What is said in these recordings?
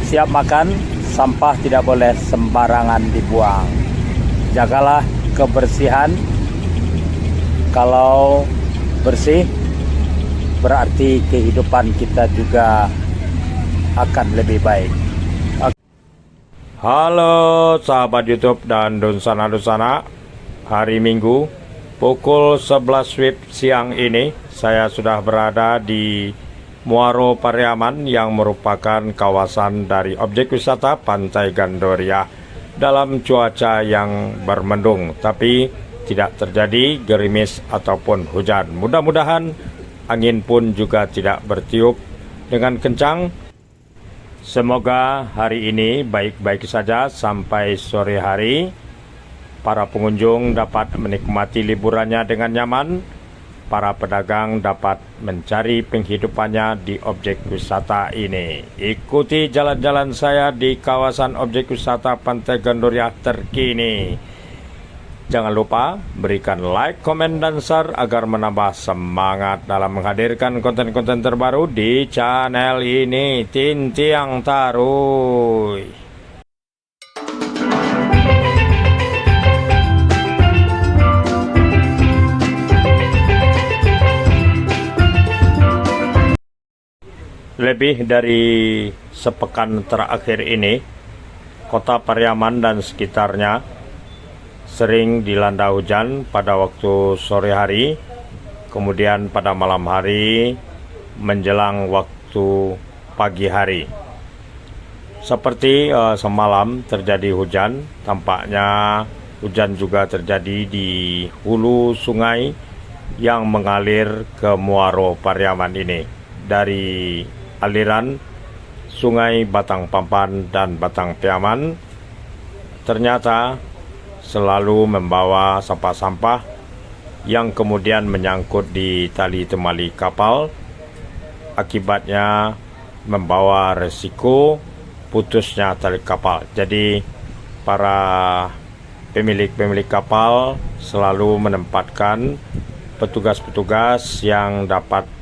siap makan, sampah tidak boleh sembarangan dibuang. Jagalah kebersihan. Kalau bersih, berarti kehidupan kita juga akan lebih baik. Halo sahabat YouTube dan Dunsana-Dunsana. Hari Minggu pukul 11 WIB siang ini saya sudah berada di Muaro Pariaman yang merupakan kawasan dari objek wisata Pantai Gandoria dalam cuaca yang bermendung, tapi tidak terjadi gerimis ataupun hujan. Mudah-mudahan angin pun juga tidak bertiup dengan kencang. Semoga hari ini baik-baik saja sampai sore hari. Para pengunjung dapat menikmati liburannya dengan nyaman. Para pedagang dapat mencari penghidupannya di objek wisata ini. Ikuti jalan-jalan saya di kawasan objek wisata Pantai Gandoria terkini. Jangan lupa berikan like, komen, dan share agar menambah semangat dalam menghadirkan konten-konten terbaru di channel ini. Tintiang Taruy. Lebih dari sepekan terakhir ini, kota Pariaman dan sekitarnya sering dilanda hujan pada waktu sore hari, kemudian pada malam hari menjelang waktu pagi hari. Seperti semalam terjadi hujan, tampaknya hujan juga terjadi di hulu sungai yang mengalir ke Muaro Pariaman ini. Dari aliran sungai Batang Pampan dan Batang Piaman ternyata selalu membawa sampah-sampah yang kemudian menyangkut di tali temali kapal, akibatnya membawa resiko putusnya tali kapal. Jadi para pemilik kapal selalu menempatkan petugas-petugas yang dapat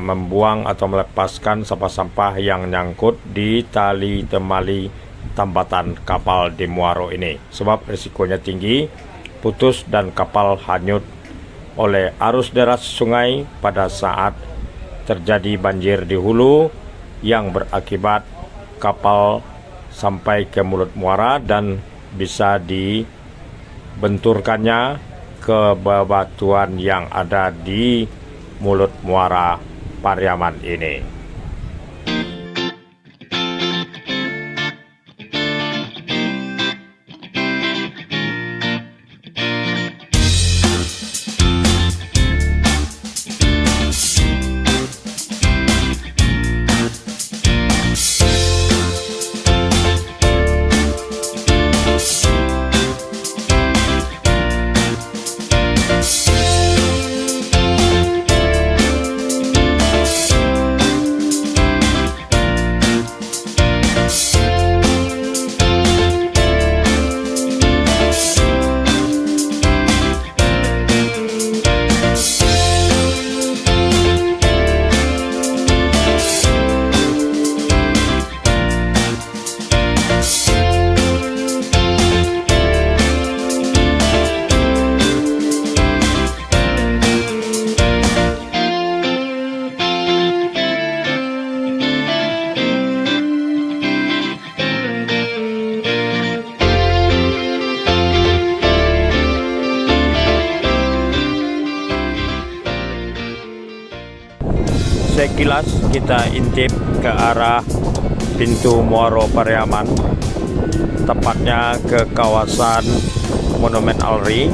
membuang atau melepaskan sampah-sampah yang nyangkut di tali temali tambatan kapal di Muaro ini, sebab risikonya tinggi putus dan kapal hanyut oleh arus deras sungai pada saat terjadi banjir di hulu yang berakibat kapal sampai ke mulut muara dan bisa dibenturkannya ke bebatuan yang ada di mulut muara Pariaman ini. Sekilas kita intip ke arah pintu Muaro Pariaman, tepatnya ke kawasan Monumen Alri.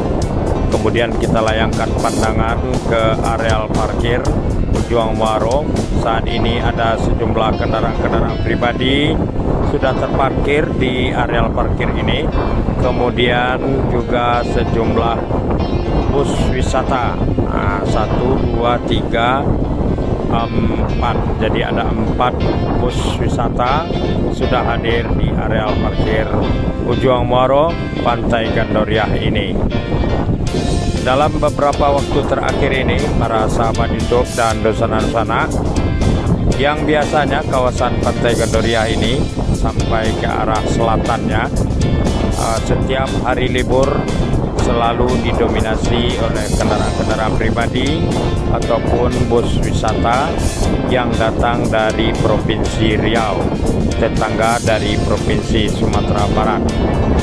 Kemudian kita layangkan pandangan ke areal parkir Ujuang Muaro. Saat ini ada sejumlah kendaraan-kendaraan pribadi sudah terparkir di areal parkir ini. Kemudian juga sejumlah bus wisata, 1, 2, 3, 4. Jadi ada 4 bus wisata sudah hadir di areal parkir Ujuang Muaro Pantai Gandoria ini. Dalam beberapa waktu terakhir ini, para sahabat YouTube dan Dunsana-Dunsana, yang biasanya kawasan Pantai Gandoria ini sampai ke arah selatannya. Setiap hari libur selalu didominasi oleh kendaraan-kendaraan pribadi ataupun bus wisata yang datang dari Provinsi Riau, tetangga dari Provinsi Sumatera Barat.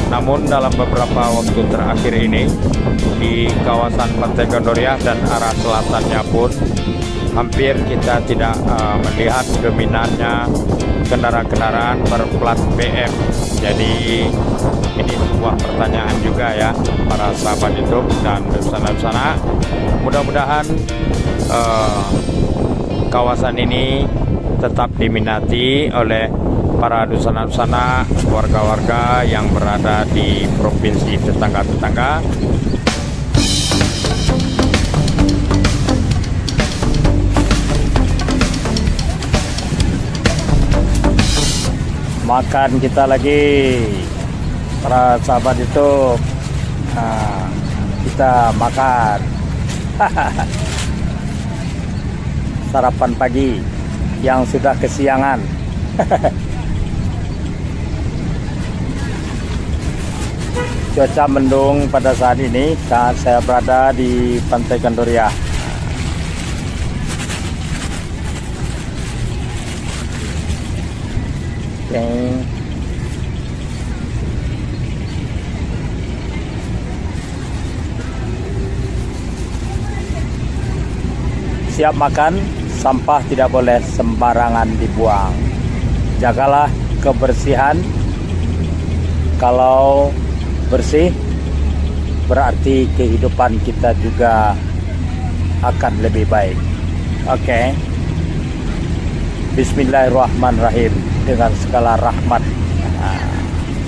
Namun dalam beberapa waktu terakhir ini di kawasan Pantai Gandoria dan arah selatannya pun hampir kita tidak melihat dominannya kendaraan-kendaraan berplat BM. Jadi ini sebuah pertanyaan juga ya para sahabat YouTube dan sana-sana. Mudah-mudahan kawasan ini tetap diminati oleh para dusana-dusana, warga-warga yang berada di provinsi tetangga-tetangga. Makan kita lagi para sahabat itu. Kita makan sarapan pagi yang sudah kesiangan. Cuaca mendung pada saat ini saat saya berada di Pantai Gandoria. Siap makan, sampah tidak boleh sembarangan dibuang. Jagalah kebersihan. Kalau bersih, berarti kehidupan kita juga akan lebih baik. Oke. Bismillahirrahmanirrahim. Dengan segala rahmat,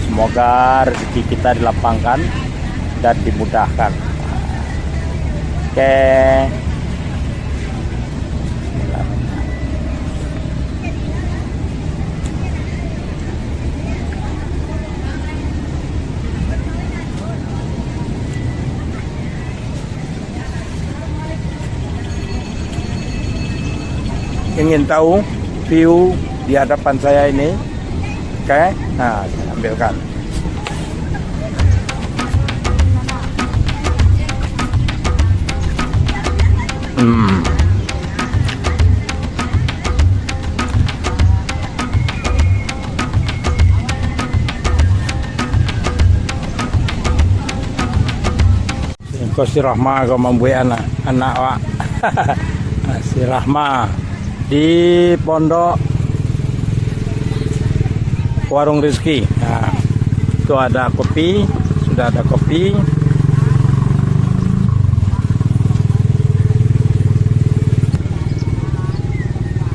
semoga rezeki kita dilapangkan dan dimudahkan. Oke. Ingin tahu view di hadapan saya ini? Oke, nah saya ambilkan. Kau si Rahma kau membuat anak wak. Si Rahma di pondok Warung Rizki. Nah, itu ada kopi, sudah ada kopi.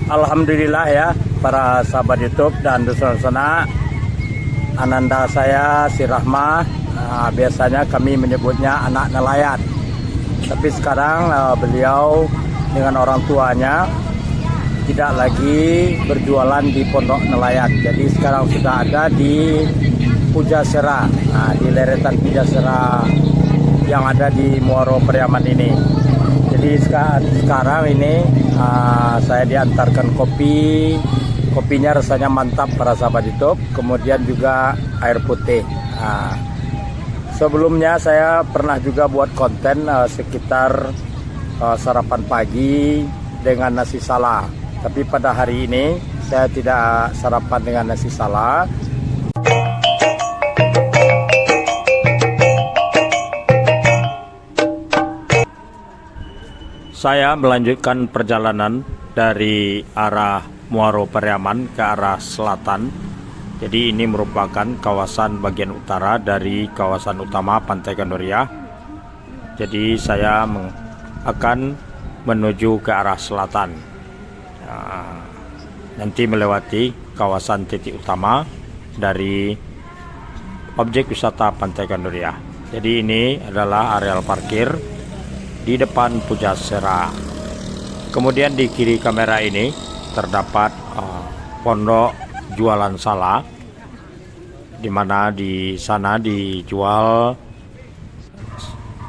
Alhamdulillah ya para sahabat YouTube dan dusana-dusana. Ananda saya si Rahma. Nah, biasanya kami menyebutnya anak nelayan. Tapi sekarang beliau dengan orang tuanya tidak lagi berjualan di pondok nelayan. Jadi sekarang sudah ada di Pujasera. Nah, di Leretan Pujasera yang ada di Muaro Pariaman ini. Jadi sekarang ini saya diantarkan kopi. Kopinya rasanya mantap para sahabat YouTube. Kemudian juga air putih. Nah, sebelumnya saya pernah juga buat konten sekitar sarapan pagi dengan nasi sala. Tapi pada hari ini saya tidak sarapan dengan nasi sala. Saya melanjutkan perjalanan dari arah Muaro Pariaman ke arah selatan. Jadi ini merupakan kawasan bagian utara dari kawasan utama Pantai Gandoria. Jadi saya akan menuju ke arah selatan. Nanti melewati kawasan titik utama dari objek wisata Pantai Gandoria. Jadi ini adalah areal parkir di depan Pujasera. Kemudian di kiri kamera ini terdapat pondok jualan sala, di mana di sana dijual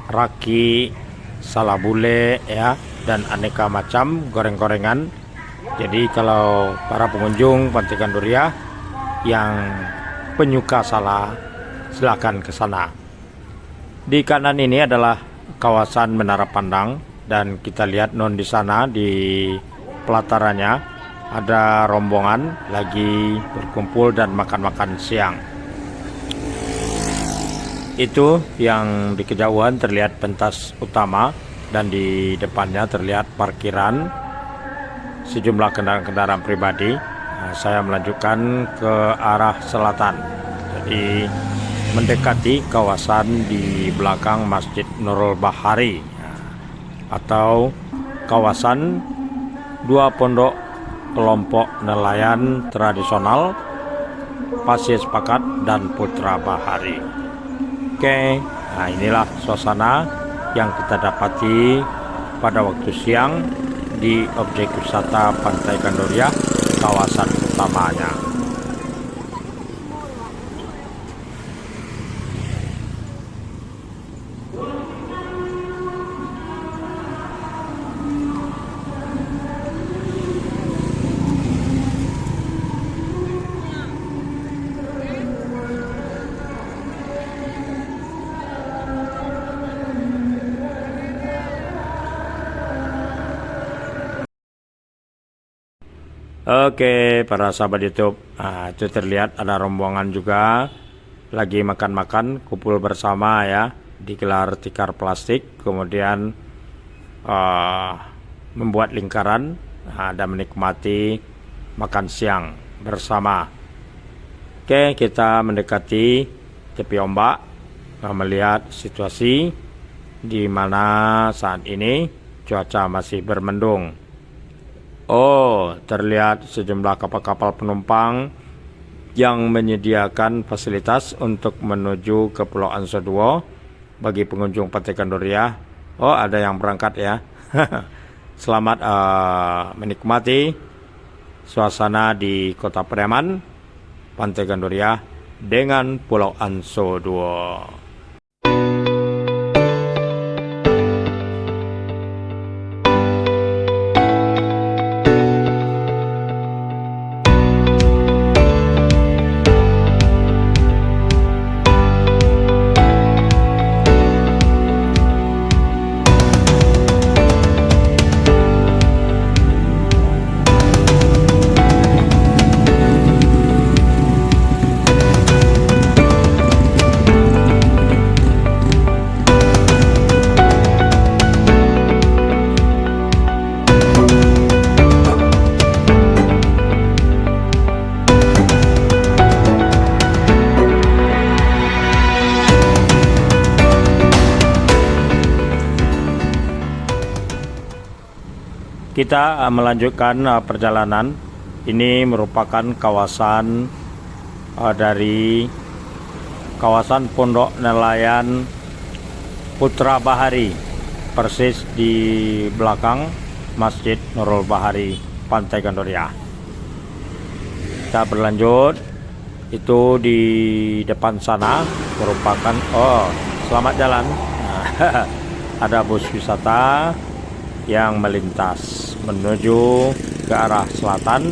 raki, sala bule ya, dan aneka macam goreng-gorengan. Jadi kalau para pengunjung Pantai Gandoria yang penyuka sala silakan ke sana. Di kanan ini adalah kawasan Menara Pandang, dan kita lihat di sana di pelatarannya ada rombongan lagi berkumpul dan makan-makan siang. Itu yang di kejauhan terlihat pentas utama, dan di depannya terlihat parkiran sejumlah kendaraan-kendaraan pribadi. Saya melanjutkan ke arah selatan, jadi mendekati kawasan di belakang Masjid Nurul Bahari, atau kawasan dua pondok kelompok nelayan tradisional Pasir Sepakat dan Putra Bahari. Oke, nah inilah suasana yang kita dapati pada waktu siang di objek wisata Pantai Gandoria, kawasan utamanya. Oke, para sahabat YouTube, itu terlihat ada rombongan juga lagi makan-makan, kumpul bersama ya, digelar tikar plastik, kemudian membuat lingkaran dan menikmati makan siang bersama. Oke, kita mendekati tepi ombak, melihat situasi di mana saat ini cuaca masih bermendung. Oh, terlihat sejumlah kapal-kapal penumpang yang menyediakan fasilitas untuk menuju ke Pulau Ansoduo bagi pengunjung Pantai Gandoria. Oh, ada yang berangkat ya. Selamat menikmati suasana di Kota Pariaman, Pantai Gandoria dengan Pulau Ansoduo. Kita melanjutkan perjalanan. Ini merupakan kawasan dari kawasan Pondok Nelayan Putra Bahari, persis di belakang Masjid Nurul Bahari, Pantai Gandoria. Kita berlanjut, itu di depan sana merupakan selamat jalan. Ada bus wisata yang melintas menuju ke arah selatan,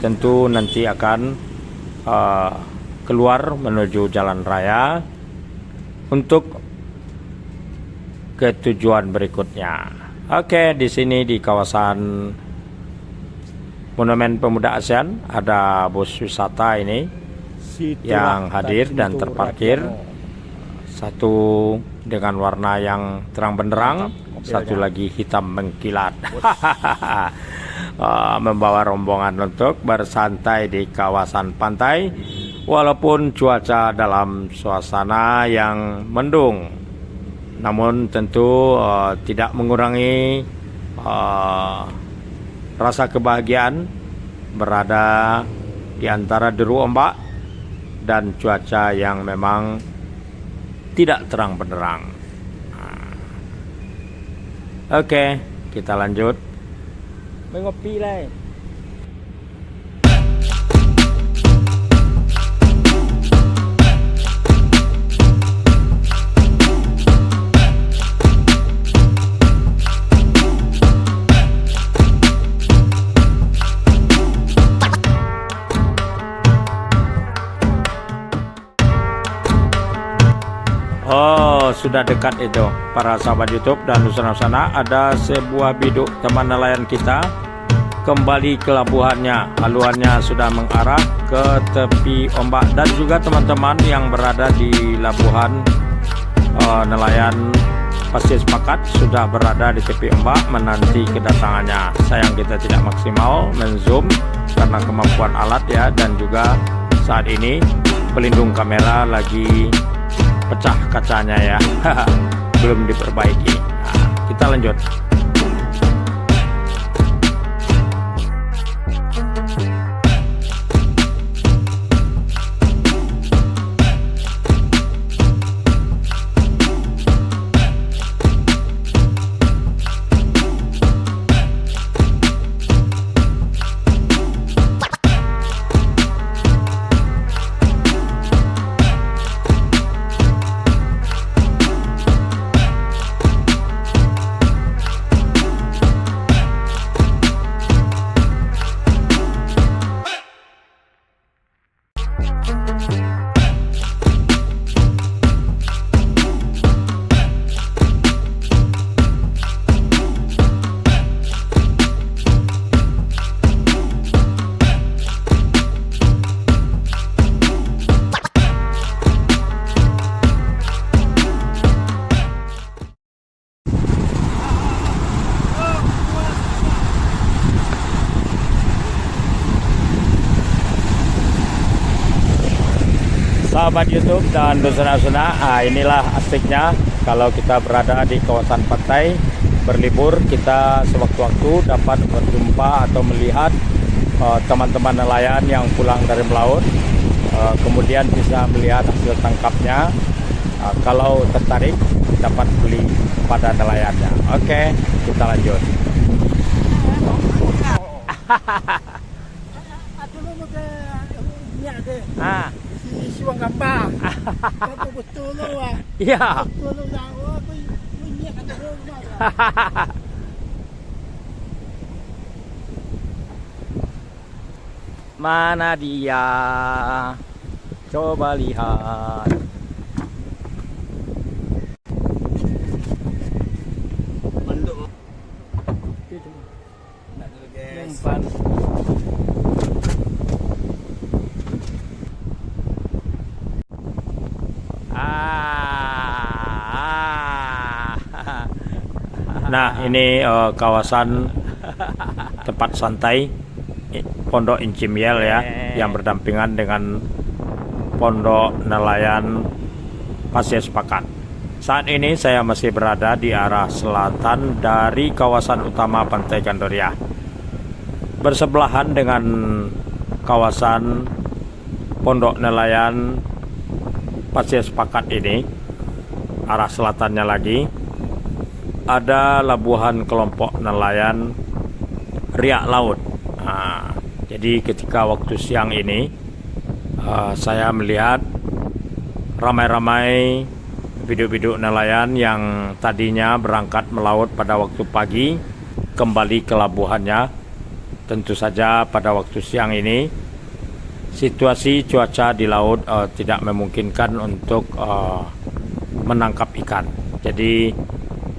tentu nanti akan keluar menuju jalan raya untuk ke tujuan berikutnya. Oke, di sini di kawasan Monumen Pemuda ASEAN ada bus wisata ini yang hadir dan terparkir, satu dengan warna yang terang benderang, satu lagi hitam mengkilat. Membawa rombongan untuk bersantai di kawasan pantai, walaupun cuaca dalam suasana yang mendung, namun tentu tidak mengurangi rasa kebahagiaan berada di antara deru ombak dan cuaca yang memang tidak terang benderang. Oke, kita lanjut. Mengopi lah. sudah dekat itu para sahabat YouTube dan Nusana. Ada sebuah biduk teman nelayan kita kembali ke labuhannya. Haluannya sudah mengarah ke tepi ombak, dan juga teman-teman yang berada di labuhan nelayan Pasir Sepakat sudah berada di tepi ombak menanti kedatangannya. Sayang kita tidak maksimal menzoom karena kemampuan alat ya, dan juga saat ini pelindung kamera lagi pecah kacanya ya. Belum diperbaiki. Nah, kita lanjut. Sahabat YouTube dan Dosana-Dosana, inilah asiknya kalau kita berada di kawasan pantai berlibur, kita sewaktu-waktu dapat berjumpa atau melihat teman-teman nelayan yang pulang dari melaut, kemudian bisa melihat hasil tangkapnya. Kalau tertarik dapat beli pada nelayannya. Oke, kita lanjut. Siwang gambar. Betul lu ah. Iya. Betul lu dah. Oh, bunyi kata rumah. Mana dia? Coba lihat. Manduk. Itu. Nak dulu guys. Umpan. Nah, ini kawasan tempat santai Pondok Incimiel ya, yang berdampingan dengan Pondok Nelayan Pasir Sepakat. Saat ini saya masih berada di arah selatan dari kawasan utama Pantai Gandoria, bersebelahan dengan kawasan Pondok Nelayan Pasir Sepakat ini. Arah selatannya lagi ada labuhan kelompok nelayan Riak Laut. Nah, jadi ketika waktu siang ini saya melihat ramai-ramai biduk-biduk nelayan yang tadinya berangkat melaut pada waktu pagi kembali ke labuhannya. Tentu saja pada waktu siang ini situasi cuaca di laut tidak memungkinkan untuk menangkap ikan. Jadi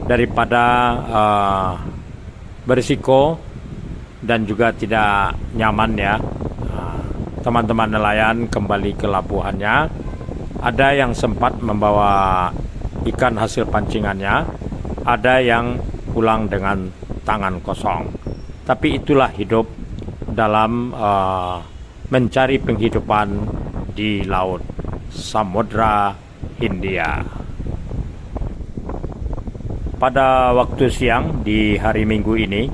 daripada berisiko dan juga tidak nyaman ya, teman-teman nelayan kembali ke labuhannya. Ada yang sempat membawa ikan hasil pancingannya, ada yang pulang dengan tangan kosong. Tapi itulah hidup dalam mencari penghidupan di laut Samudra Hindia. Pada waktu siang di hari Minggu ini,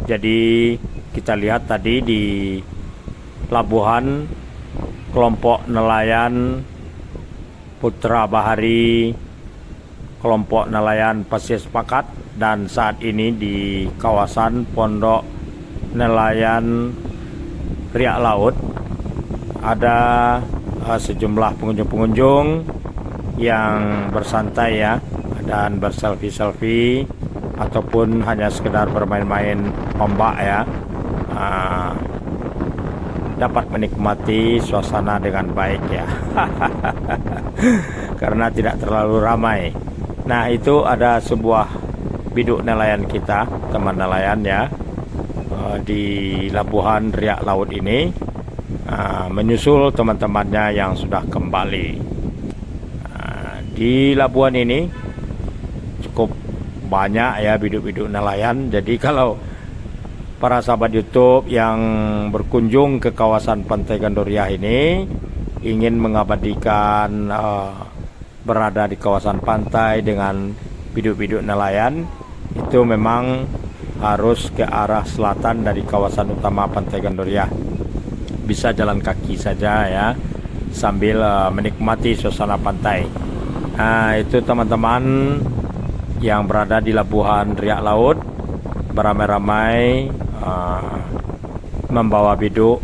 jadi kita lihat tadi di labuhan kelompok nelayan Putra Bahari, kelompok nelayan Pasir Sepakat, dan saat ini di kawasan Pondok Nelayan Riak Laut ada sejumlah pengunjung-pengunjung yang bersantai ya, dan berselfie-selfie ataupun hanya sekedar bermain-main ombak ya, dapat menikmati suasana dengan baik ya. Karena tidak terlalu ramai. Nah, itu ada sebuah biduk nelayan kita, teman nelayan ya, di Labuhan Riak Laut ini, menyusul teman-temannya yang sudah kembali. Di Labuhan ini cukup banyak ya biduk-biduk nelayan. Jadi kalau para sahabat YouTube yang berkunjung ke kawasan Pantai Gandoria ini ingin mengabadikan berada di kawasan pantai dengan biduk-biduk nelayan, itu memang harus ke arah selatan dari kawasan utama Pantai Gandoria. Bisa jalan kaki saja ya, sambil menikmati suasana pantai. Nah, itu teman-teman yang berada di Labuhan Riak Laut beramai-ramai membawa biduk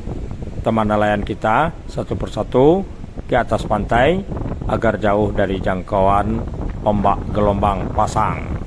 teman nelayan kita satu persatu ke atas pantai agar jauh dari jangkauan ombak gelombang pasang.